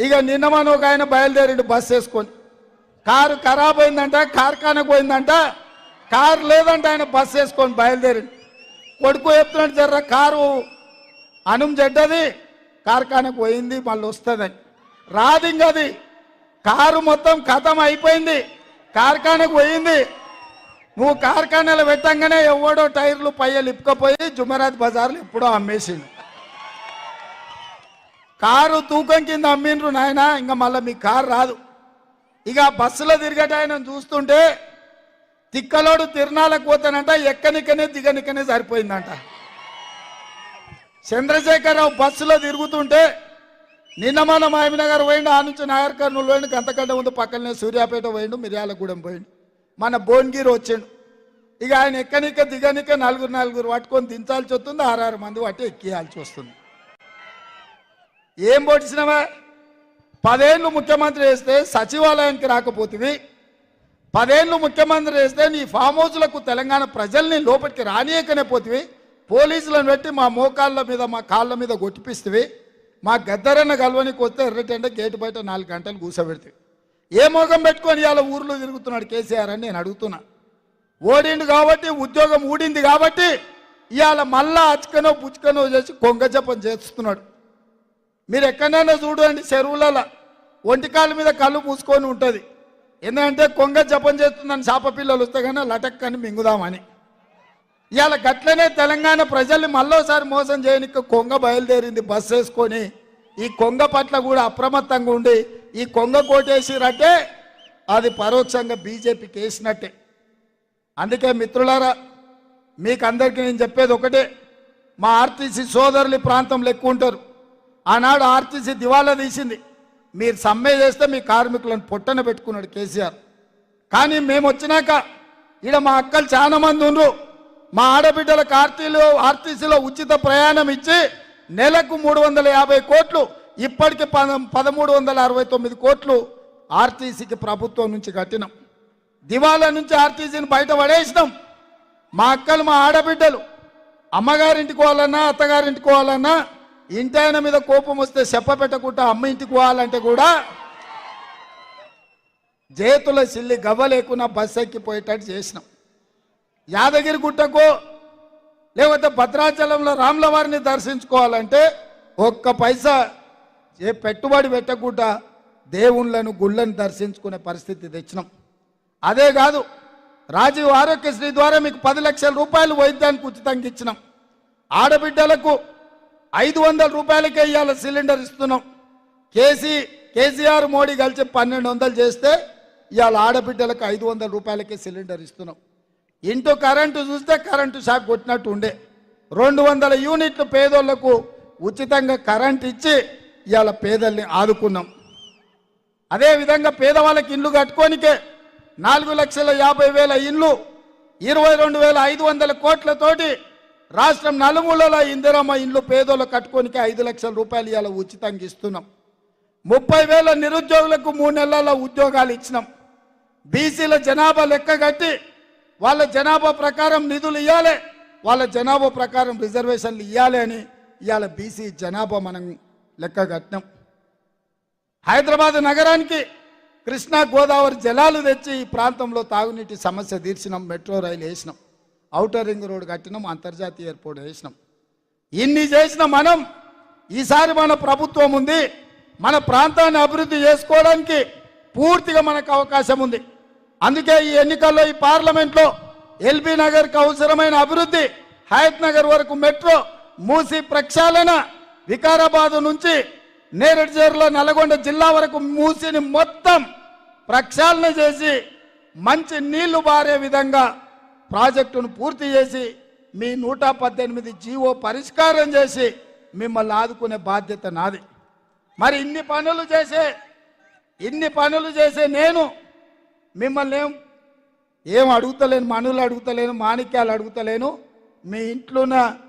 ఇక నిన్న మనం ఒక ఆయన బయలుదేరిండు బస్సు వేసుకొని. కారు ఖరాబ్ అయిందంట, కార్ఖానకు పోయిందంట, కారు లేదంట, ఆయన బస్సు వేసుకొని బయలుదేరిండు. కొడుకు చెప్తున్నాడు, జర్ర కారు అనుం చెడ్డది, కార్ఖానకు పోయింది, మళ్ళీ వస్తుందని. రాదు ఇంకది, కారు మొత్తం ఖతం అయిపోయింది, కార్ఖానకు పోయింది. నువ్వు కార్ఖానాలు పెట్టంగానే ఎవడో టైర్లు పయ్యలు ఇప్పుకపోయి జుమరాత్ బజార్లు ఎప్పుడో అమ్మేసిండు. కారు తూకం కింద అమ్మిండ్రు నాయన, ఇంకా మళ్ళీ మీ కారు రాదు. ఇక బస్సులో తిరిగట ఆయన చూస్తుంటే తిక్కలోడు తిరునాళ్ళకు పోతానంట, ఎక్కనికనే దిగనికనే సరిపోయిందంట. చంద్రశేఖరరావు బస్సులో తిరుగుతుంటే నిన్న మన మాయమనగర్ పోయిండు, ఆ నుంచి నాగర్ కర్నూలు పోయిండు, గంతకంటే ముందు పక్కనే సూర్యాపేట పోయిండు, మిర్యాలగూడెం పోయిండు, మన భువనగిరి వచ్చిండు. ఇక ఆయన ఎక్కనిక దిగనిక నలుగురు పట్టుకొని దించాల్సి వస్తుంది, 6 మంది పట్టి ఎక్కియాల్సి వస్తుంది. ఏం పొడిచినవా? 10 ఏళ్ళు ముఖ్యమంత్రి చేస్తే సచివాలయానికి రాకపోతుంది, 10 ఏళ్ళు ముఖ్యమంత్రి చేస్తే నీ ఫామ్ హౌస్లకు తెలంగాణ ప్రజల్ని లోపలికి రానియకనే పోతివి, పోలీసులను పెట్టి మా మోకాళ్ళ మీద మా కాళ్ళ మీద కొట్టిపిస్తుంది, మా గద్దరన్న గల్వనికి వస్తే ఎర్రటెండ గేటు బయట 4 గంటలు కూర్చోబెడితే ఏ మోగం పెట్టుకొని ఇవాళ ఊర్లో తిరుగుతున్నాడు కేసీఆర్ అని నేను అడుగుతున్నా. ఓడిండు కాబట్టి, ఉద్యోగం ఊడింది కాబట్టి ఇవాళ మళ్ళా అచ్చుకనో పుచ్చుకనో చేసి కొంగ జపం చేస్తున్నాడు. మీరు ఎక్కడైనా చూడండి, చెరువులలో ఒంటికాల మీద కళ్ళు మూసుకొని ఉంటుంది, ఎందుకంటే కొంగ జపం చేస్తుందని చేప పిల్లలు వస్తే కానీ లటక్కని మింగుదామని. ఇవాళ గట్లనే తెలంగాణ ప్రజల్ని మళ్ళోసారి మోసం చేయడానికి కొంగ బయలుదేరింది బస్సు వేసుకొని. ఈ కొంగ పట్ల కూడా అప్రమత్తంగా ఉండి ఈ కొంగ కోటేసిరంటే అది పరోక్షంగా బీజేపీకి వేసినట్టే. అందుకే మిత్రులారా, మీకు అందరికీ నేను చెప్పేది ఒకటే, మా ఆర్టీసీ సోదరులు ఈ ప్రాంతంలో ఎక్కువ ఉంటారు. ఆనాడు ఆర్టీసీ దివాలా తీసింది, మీరు సమ్మె చేస్తే మీ కార్మికులను పొట్టన పెట్టుకున్నాడు కేసీఆర్. కానీ మేము వచ్చినాక ఈడ మా అక్కలు చాలా మంది ఉన్నారు, మా ఆడబిడ్డలకు ఆర్టీసీలో ఉచిత ప్రయాణం ఇచ్చి నెలకు 350 కోట్లు, ఇప్పటికి 1369 కోట్లు ఆర్టీసీకి ప్రభుత్వం నుంచి కట్టినాం. దివాలా నుంచి ఆర్టీసీని బయట పడేసినాం. మా అక్కలు మా ఆడబిడ్డలు అమ్మగారింటికి పోవాలన్నా అత్తగారింటికి పోవాలన్నా ఇంటి ఆయన మీద కోపం వస్తే చెప్ప పెట్టకుండా అమ్మ ఇంటికి పోవాలంటే కూడా చేతుల సిల్లి గవ్వ లేకుండా బస్సు ఎక్కిపోయేటట్టు చేసినాం. యాదగిరి గుట్టకు లేకపోతే భద్రాచలంలో రాముల వారిని దర్శించుకోవాలంటే ఒక్క పైసా పెట్టుబడి పెట్టకుండా దేవుళ్ళను గుళ్ళను దర్శించుకునే పరిస్థితి తెచ్చినాం. అదే కాదు, రాజీవ్ ఆరోగ్యశ్రీ ద్వారా మీకు 10 లక్షల రూపాయలు వైద్యానికి ఉచితంగా ఇచ్చినాం. ఆడబిడ్డలకు 500 రూపాయలకే ఇవాళ సిలిండర్ ఇస్తున్నాం. కేసీఆర్ మోడీ కలిసి 1200 చేస్తే ఇవాళ ఆడబిడ్డలకు 500 రూపాయలకే సిలిండర్ ఇస్తున్నాం. ఇంటూ కరెంటు చూస్తే కరెంటు షాక్ కొట్టినట్టు ఉండే 200 యూనిట్లు పేదోళ్లకు ఉచితంగా కరెంట్ ఇచ్చి ఇవాళ పేదల్ని ఆదుకున్నాం. అదేవిధంగా పేదవాళ్ళకి ఇల్లు కట్టుకోనికే 4,50,000 ఇల్లు 22,500 కోట్లతోటి రాష్ట్రం నలుమూలల ఇందిరమ్మ ఇల్లు పేదోళ్ళు కట్టుకోనికే 5 లక్షల రూపాయలు ఇవాళ ఉచితంగా ఇస్తున్నాం. 30,000 నిరుద్యోగులకు 3 నెలల ఉద్యోగాలు ఇచ్చినాం. బీసీల జనాభా లెక్క కట్టి వాళ్ళ జనాభా ప్రకారం నిధులు ఇవ్వాలి, వాళ్ళ జనాభా ప్రకారం రిజర్వేషన్లు ఇవ్వాలి అని ఇవాళ బీసీ జనాభా మనం లెక్క కట్టినాం. హైదరాబాద్ నగరానికి కృష్ణా గోదావరి జలాలు తెచ్చి ఈ ప్రాంతంలో తాగునీటి సమస్య తీర్చినాం. మెట్రో రైలు వేసినాం, ఔటర్ రింగ్ రోడ్ కట్టినాం, అంతర్జాతీయ ఎయిర్పోర్ట్ వేసినాం. ఇన్ని చేసిన మనం ఈసారి మన ప్రభుత్వం ఉంది, మన ప్రాంతాన్ని అభివృద్ధి చేసుకోవడానికి పూర్తిగా మనకు అవకాశం ఉంది. అందుకే ఈ ఎన్నికల్లో ఈ పార్లమెంట్లో ఎల్బీ నగర్కి అవసరమైన అభివృద్ధి, హయత్ నగర్ వరకు మెట్రో, మూసి ప్రక్షాళన, వికారాబాద్ నుంచి నేరేడు చేరుల నల్గొండ జిల్లా వరకు మూసిని మొత్తం ప్రక్షాళన చేసి మంచి నీళ్లు బారే విధంగా ప్రాజెక్టును పూర్తి చేసి మీ 118 జీవో పరిష్కారం చేసి మిమ్మల్ని ఆదుకునే బాధ్యత నాది. మరి ఇన్ని పనులు చేసే నేను మిమ్మల్ని ఏం అడుగుతలేను, మనులు అడుగుతలేను, మాణిక్యాలు అడుగుతలేను. మీ ఇంట్లో